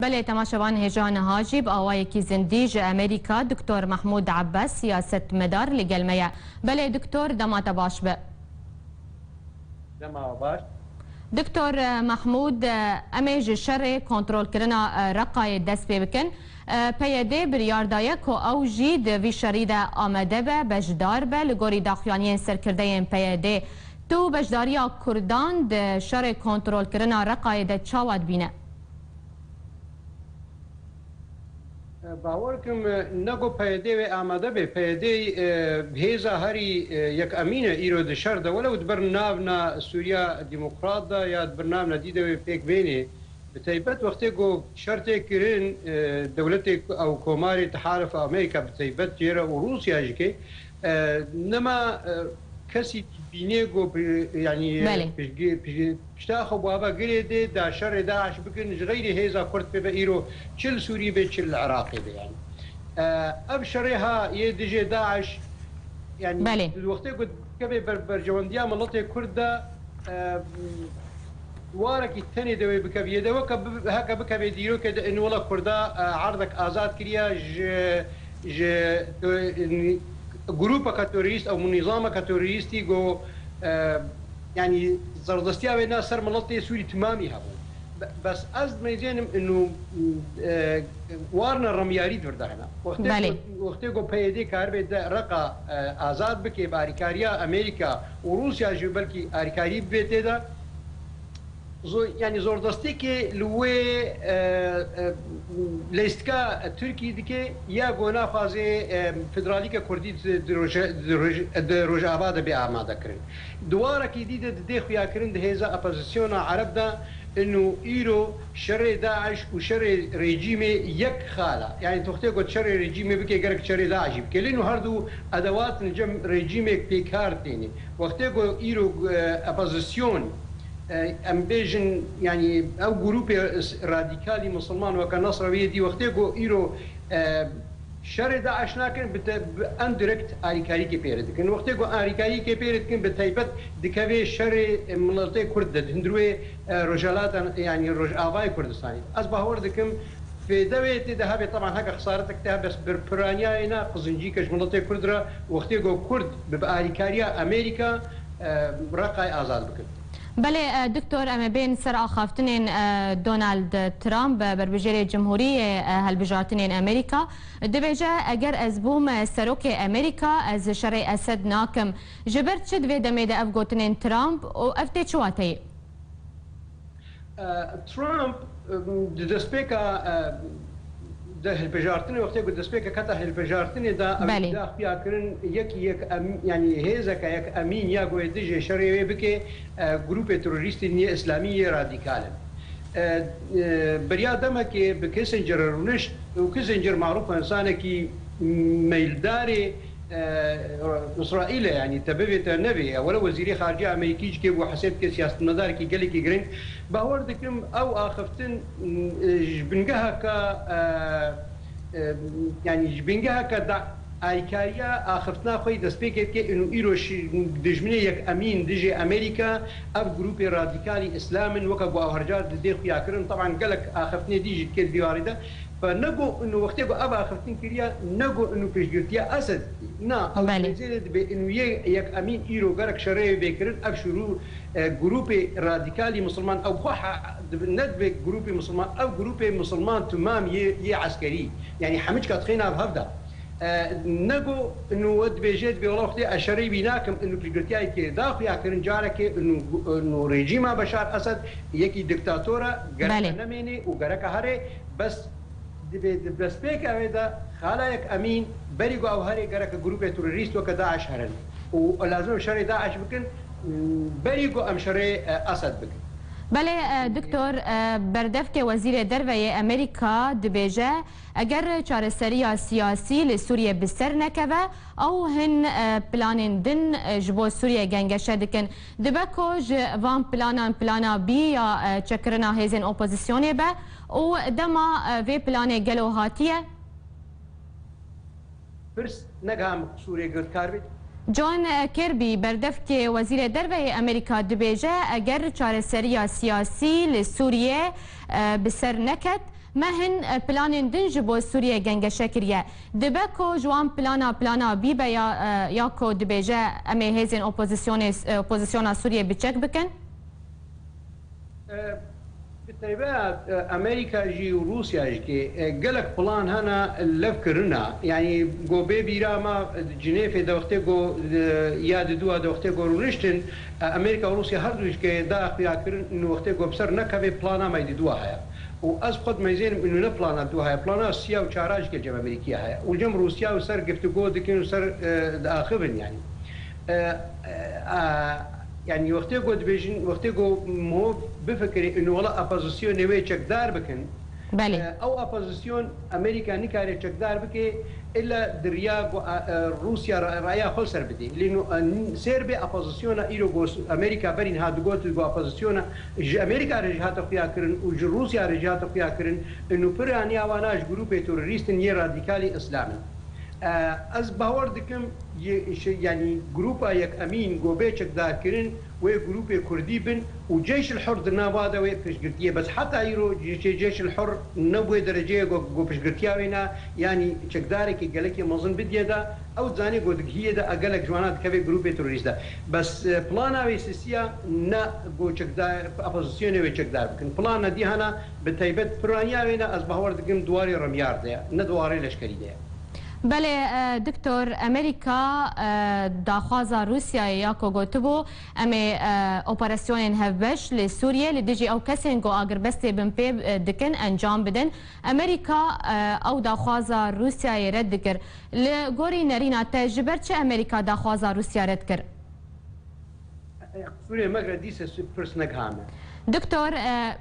بله تماشاوان هجان هاجی با آوایکی زندیج امریکا دکتر محمود عباس سیاست مدار لگلمه. بله دکتر دمات باش به دما باش دکتر محمود امیج شر کنترل کرنا رقای دست پی بکن پیاده بریاردایه که او جید وی شرید آمده به بجدار به لگوری داخوانین سرکرده پیاده تو بجداریا کردان ده شر کنترل کرنا رقای ده چاواد بینه باورکم نگو پیاده و آماده به پیاده هیزا هری یک امینه ایرو د شر ده ولو برنامه سوریا دموکرات ده یا برنامه دیده پیک بینه به تایبت وقتی گو شرط کرن دولت او کماری تحالف امریکا به تایبت جیره و روسیا جکی نما کسی بینه گو یعنی پشتاخو بابا گریده دا شر داعش بکن غیر هیزا کرد به ایرو چل سوری به چل عراقی به یعنی اب شرها یه دیجه داعش یعنی الوقتی گو کبه برجواندیا ملت کرد وارکی تنی دوی بکویه دو هک بکوی دیرو که انو ولا کردا عرضک آزاد کریه ج گروپ کاتوریست او نظام کاتوریستی گو يعني زردستيا بين سر ملطي سوري تمامي هبو بس از ميزين انه وارنا رمياري دردهنا وقتي جو بيدي كاربي رقا آزاد بكي باريكاريا امريكا وروسيا جو بلكي اريكاري بيتي دا يعني زردستي كي لوي ليستكا تركي دكي يا غونا فازي فدراليكا كردي دروجاباد بأعماد كرن دوارا كي دي خويا كرن هيزا أبوزيسيون عرب دا انه ايرو شر داعش وشر ريجيمي يك خاله يعني تختي قلت شر ريجيمي بكي قرك شر داعش بكي لانه هردو ادوات نجم ريجيمي بيكارتيني وقتي قلت ايرو أبوزيسيون ام بيجن يعني او جروب راديكالي مسلمان وكان نصراويه دي وقتي ايرو شر داعش لكن اندركت اريكاري كي بيرد كن وقتي اريكاري كي بيرد كن بتايبت دكوي شر ملتي كرد هندروي رجالات يعني رج افاي كردستاني اصبح وردكم في دويتي ذهبي طبعا هكا خسارتك بس بربرانيا هنا قزنجي كش ملتي كردرا وقتي كرد باريكاريا امريكا رقاي ازاد بكن بله دکتر ام بین سر آخافتنین دونالد ترامپ بربجری جمهوری هلبجارتنین امریکا دبیجه اگر از بوم سروک امریکا از شرع اسد ناکم جبرت چه دوی دمید افگوتنین ترامپ و افتی چواتی؟ ترامپ دسپیکا ده هلبجارتنی وقتی بود دسپیکا کتا هلبجارتنی دا دا خیا کرن یک یعنی هیزا که یک امین یا گوی دیجه شرعی بکه گروپ تروریستی نی اسلامی رادیکال بریا دمه که به کیسنجر رونش و کیسنجر معروف انسانه که میلداری اسرائيل يعني تبعت النبي ولا وزير خارجيه امريكي كي وحسيت كي سياسه مدار كي قال لك جرين باوردكم او اخفتن جبنجها ك يعني جبنجها ك ايكاريا اخفتنا خوي دسبيك كي انه ايروش دجمني يك امين دجي امريكا اب جروب راديكالي اسلام وكبو هرجات دي خويا كرن طبعا قال لك اخفتني ديجي كي ديوارده فنقو انه وقتي ابا اخفتين كريا نقو انه بيجيتيا اسد نا او زيد انه يك امين ايرو غرك شرعي بكرن ابشروا جروب راديكالي مسلمان او بخوح ند جروب مسلمان او جروب مسلمان تمام يي عسكري يعني حمج كاتخينا بهبدا نقو انه ود بيجيت والله وقتي الشرعي بيناكم انه بيجيتيا كي داخل يا كرن جارك انه ريجيم بشار اسد يكي دكتاتورا غرك نميني وغرك هري بس بس بيك هذا خلايك امين بريغو او هري غرك جروب تيروريست وكداعش هرن ولازم شري داعش بكن بريغو ام شري اسد بكن بله دکتر بردفک وزیر دروی امریکا دبیجه اگر چارەسەریya سیاسی لسوریه بسر نکوه او هن پلانین دن جبو سوریه گنگشه دکن دبکو جوان پلانا بی یا چکرنا هیزن اپوزیسیونی به و دما وی پلانه گلو هاتیه برس نگام سوریه گرد کار بید جان کربی بردفک وزیر دروی امریکا دبیجه اگر چارەسەریya سیاسی لسوریه بسر نکد ما هن بلان دنج بو سوريا جنگ شکریه دبکو جوان پلانا بیبه یا کو دبیجه امی هزین اپوزیسیون سوریه بچک بکن؟ بالتالي امريكا جي وروسيا جي قالك بلان هنا لفكرنا يعني جو بيبي راما جنيف دوختي جو ياد دوا دوختي جو رشتن امريكا وروسيا هردوش كي دا خياكرن انه وقتي جو بسر نكبي بلانا ما يدوا هيا واز خد ميزين انه نبلانا دوا هيا بلانا سيا وشاراج كي الجم امريكيه هيا والجم روسيا وسر قفتو دكن وسر اخبن يعني يعني وقتی گود بیشین وقتی گو مو بفکری انه ولا اپوزیسیون نوی چکدار بکن بله او اپوزیسیون امریکا نکاری چکدار بکی الا دریا روسیا رایا خل سر بدی لانه سر به اپوزیسیون ایرو گوس امریکا برین هاد گوت گو اپوزیسیون امریکا رجعت خیا کرن و روسیا رجعت خیا کرن انه پرانی اواناش گروپ تروریست نی رادیکالی اسلامی از باور دکم يعني جروبا يك امين جوبيتشك ذاكرين وجروب كردي بن وجيش الحر دنابادا ويفشقرتيه بس حتى يرو جيش الحر نبوي درجه جو فشقرتيه وينا يعني تشكدارك قالك مظن بدي دا او زاني قد هي دا قالك جوانات كبي جروب توريستا بس بلانا ويسيا نا جو تشكدار ابوزيسيون ويتشكدار كن بلانا دي هنا بتيبت برانيا وينا از باور دكم دواري رميار ده ندواري لشكري ده بله دکتر امریکا داخوازا روسیا یا کو گوتبو امی اپراسیون هفبش لسوریه لدیجی او کسین گو آگربستی بمپی دکن انجام بدن امریکا او داخوازا روسیا رد دکر لگوری نرینا تجبر چه امریکا داخوازا روسیا رد کر؟ سوریه مگر دیسه پرسنگ هامه دكتور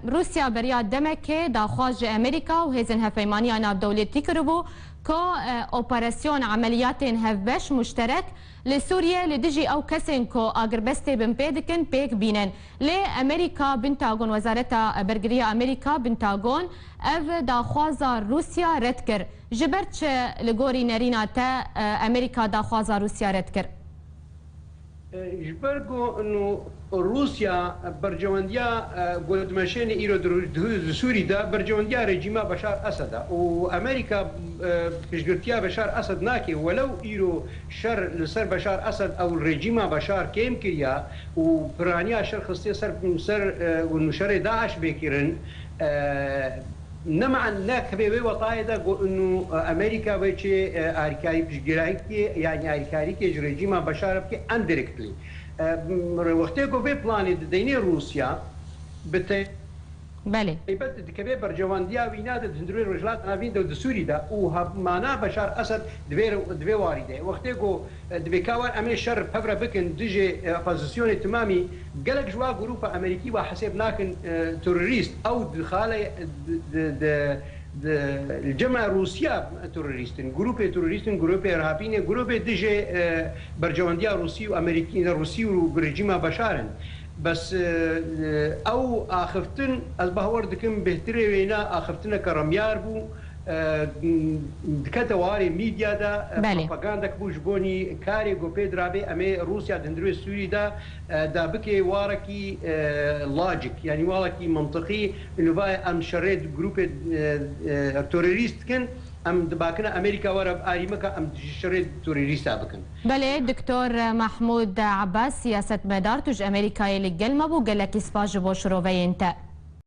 روسيا بريا دمكي داخواج امريكا وهزن هفيمانيا ناب دولتي كربو كو اوبراسيون عمليات هفبش مشترك لسوريا لدجي او كسن كو اغربستي بمبيدكن بيك بينن لامريكا بنتاغون وزارة برغرية امريكا بنتاغون اف داخوازا روسيا ردكر جبرتش لغوري نارينا تا امريكا داخوازا روسيا ردكر جبرگو انه روسيا برجوانديا قلت ماشين ايرو سوري دا برجوانديا رجيما بشار اسد وامريكا بشجرتيا بشار اسد ناكي ولو ايرو شر لسر بشار اسد او الرجيما بشار كيم كريا وبرانيا شر خصيص سر وانه شر داعش بكيرن نمعا ناك بي وطايدا انه امريكا بيجي اركاي بجرايكي يعني اركاي رجيما بشار بكي انديركتلي وقتی کو به پلانی دینی روسیا بته بله ایبت دکبه برجواندیا وینا د هندروی رجلات ناوین د سوری دا او معنا بشار اسد دوی وارده وقتی کو دبکاور امن شر فبر بکن دجه اپوزیسیون تمامی قالك جوا جروب امريكي وحسب لكن توريست او دخاله الجماعة روسيا توريستين جروب إرهابيين جروب ديجي برجوانديا روسي وأمريكيين روسي ورجيما بشارن بس أو آخفتن از بهور دكم بهتري وينا آخفتنا كرميار بو دكتواري ميديا دا بروباغندا كبوش بوني كاري جو بيدرابي أمي روسيا دندروي سوري دا بكي واركي لوجيك يعني واركي منطقي إنه باي أم شريد جروب توريست كن ام دباكنا امريكا ورب اريمكا ام شريد توريست بكن بله دكتور محمود عباس سياسة مدار توج امريكا اللي قال ما بو قال لك اسباج بو شروفي انت